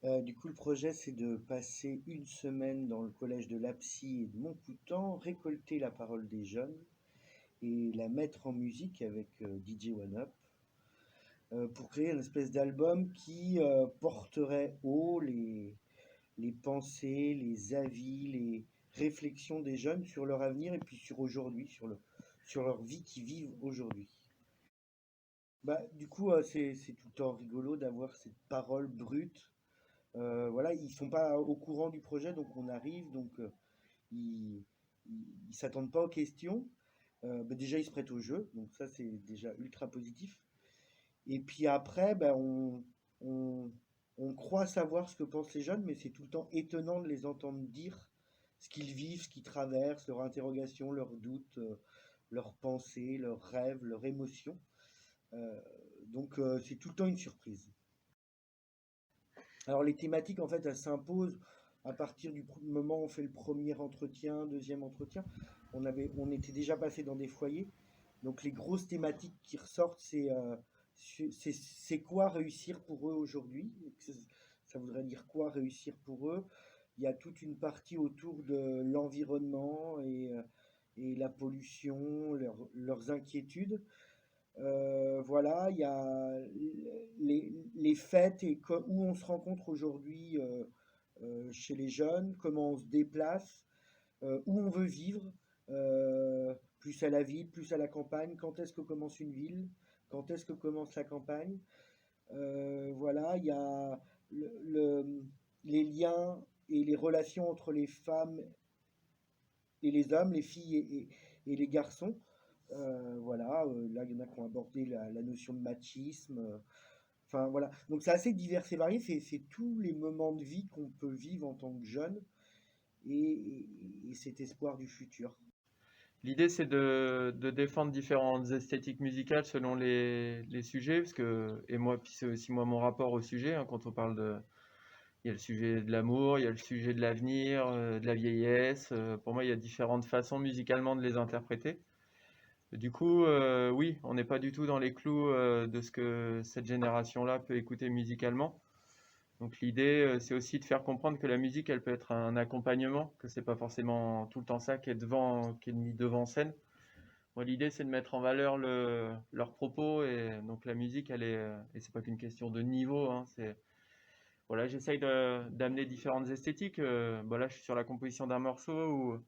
Du coup, le projet, c'est de passer une semaine dans le collège de Lapsy et de Montcoutan, récolter la parole des jeunes et la mettre en musique avec DJ One Up pour créer une espèce d'album qui porterait haut les pensées, les avis, les réflexions des jeunes sur leur avenir et puis sur aujourd'hui, sur leur vie qu'ils vivent aujourd'hui. Bah, du coup, c'est tout le temps rigolo d'avoir cette parole brute. Voilà, ils sont pas au courant du projet, donc on arrive, donc ils, ils s'attendent pas aux questions. Bah, déjà, ils se prêtent au jeu, donc ça c'est déjà ultra positif. Et puis après, ben, on, on croit savoir ce que pensent les jeunes, mais c'est tout le temps étonnant de les entendre dire ce qu'ils vivent, ce qu'ils traversent, leurs interrogations, leurs doutes, leurs pensées, leurs rêves, leurs émotions. Euh, donc c'est tout le temps une surprise. Alors les thématiques, en fait, elles s'imposent à partir du moment où on fait le premier entretien, deuxième entretien. On était déjà passé dans des foyers. Donc les grosses thématiques qui ressortent, c'est quoi réussir pour eux aujourd'hui? Ça voudrait dire quoi réussir pour eux? Il y a toute une partie autour de l'environnement et la pollution, leurs inquiétudes. Voilà, il y a les fêtes et où on se rencontre aujourd'hui chez les jeunes, comment on se déplace, où on veut vivre, plus à la ville, plus à la campagne, quand est-ce que commence une ville, quand est-ce que commence la campagne. Voilà, il y a les liens et les relations entre les femmes et les hommes, les filles et les garçons. Voilà, là, il y en a qui ont abordé la notion de machisme. Enfin, voilà. Donc, c'est assez divers et varié. C'est tous les moments de vie qu'on peut vivre en tant que jeune et cet espoir du futur. L'idée, c'est de défendre différentes esthétiques musicales selon les sujets, parce que, et moi, puis c'est aussi moi mon rapport au sujet, hein, quand on parle de, il y a le sujet de l'amour, il y a le sujet de l'avenir, de la vieillesse. Pour moi, il y a différentes façons musicalement de les interpréter. Du coup, oui, on n'est pas du tout dans les clous de ce que cette génération-là peut écouter musicalement. Donc l'idée, c'est aussi de faire comprendre que la musique, elle peut être un accompagnement, que c'est pas forcément tout le temps ça qui est mis devant scène. Moi, l'idée, c'est de mettre en valeur leurs propos et donc la musique, elle est, et c'est pas qu'une question de niveau, hein, c'est, voilà, j'essaye d'amener différentes esthétiques. Voilà, je suis sur la composition d'un morceau où,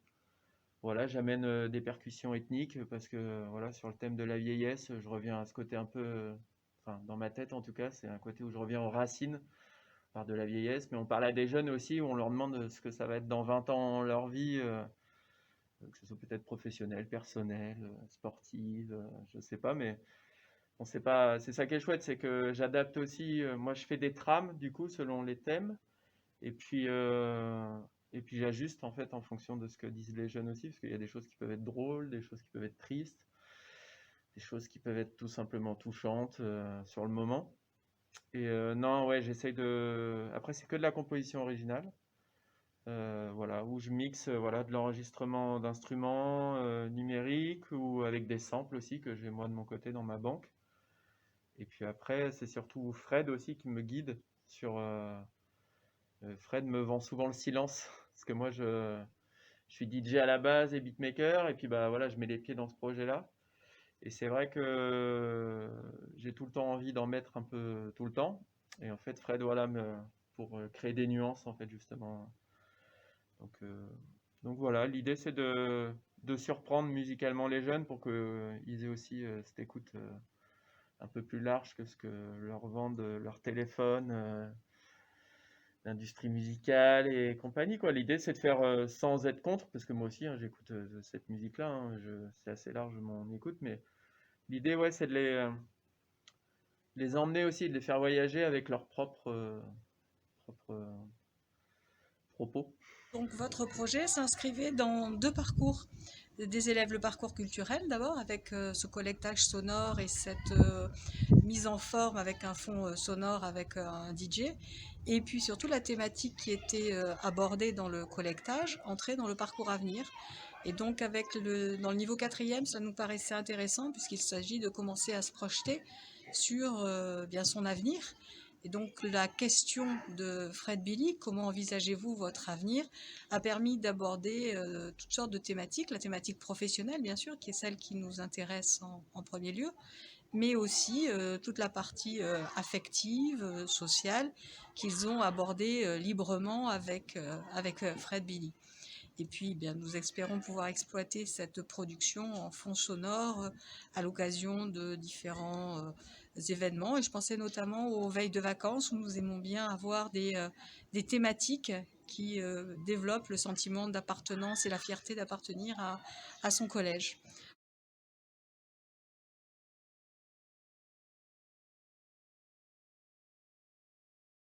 voilà, j'amène des percussions ethniques parce que, voilà, sur le thème de la vieillesse, je reviens à ce côté un peu, enfin, dans ma tête en tout cas, c'est un côté où je reviens aux racines par de la vieillesse, mais on parle à des jeunes aussi où on leur demande ce que ça va être dans 20 ans leur vie, que ce soit peut-être professionnel, personnel, sportive, je sais pas, mais on sait pas. C'est ça qui est chouette, c'est que j'adapte aussi. Moi, je fais des trames du coup selon les thèmes, et puis j'ajuste en fait en fonction de ce que disent les jeunes aussi, parce qu'il y a des choses qui peuvent être drôles, des choses qui peuvent être tristes, des choses qui peuvent être tout simplement touchantes sur le moment. Et non, ouais, j'essaye de. Après, c'est que de la composition originale. Voilà, où je mixe voilà, de l'enregistrement d'instruments numériques ou avec des samples aussi que j'ai moi de mon côté dans ma banque. Et puis après, c'est surtout Fred aussi qui me guide sur. Fred me vend souvent le silence parce que moi je suis DJ à la base et beatmaker et puis bah voilà, je mets les pieds dans ce projet-là. Et c'est vrai que j'ai tout le temps envie d'en mettre un peu tout le temps. Et en fait, Fred, voilà, pour créer des nuances en fait justement. Donc, euh, donc voilà, l'idée c'est de surprendre musicalement les jeunes pour qu'ils aient aussi cette écoute un peu plus large que ce que leur vendent leur téléphone, l'industrie musicale et compagnie, quoi. L'idée c'est de faire sans être contre, parce que moi aussi hein, j'écoute cette musique-là, hein, c'est assez large mon écoute, mais l'idée ouais c'est de les emmener aussi, de les faire voyager avec leurs propres propos. Donc votre projet s'inscrivait dans deux parcours des élèves, le parcours culturel d'abord avec ce collectage sonore et cette mise en forme avec un fond sonore avec un DJ, et puis surtout la thématique qui était abordée dans le collectage entrait dans le parcours à venir. Et donc dans le niveau quatrième, ça nous paraissait intéressant puisqu'il s'agit de commencer à se projeter sur bien son avenir Et donc la question de Fred Billy, comment envisagez-vous votre avenir, a permis d'aborder toutes sortes de thématiques, la thématique professionnelle bien sûr, qui est celle qui nous intéresse en premier lieu, mais aussi toute la partie affective, sociale, qu'ils ont abordée librement avec Fred Billy. Et puis, bien, nous espérons pouvoir exploiter cette production en fond sonore à l'occasion de différents événements. Et je pensais notamment aux veilles de vacances où nous aimons bien avoir des thématiques qui développent le sentiment d'appartenance et la fierté d'appartenir à son collège.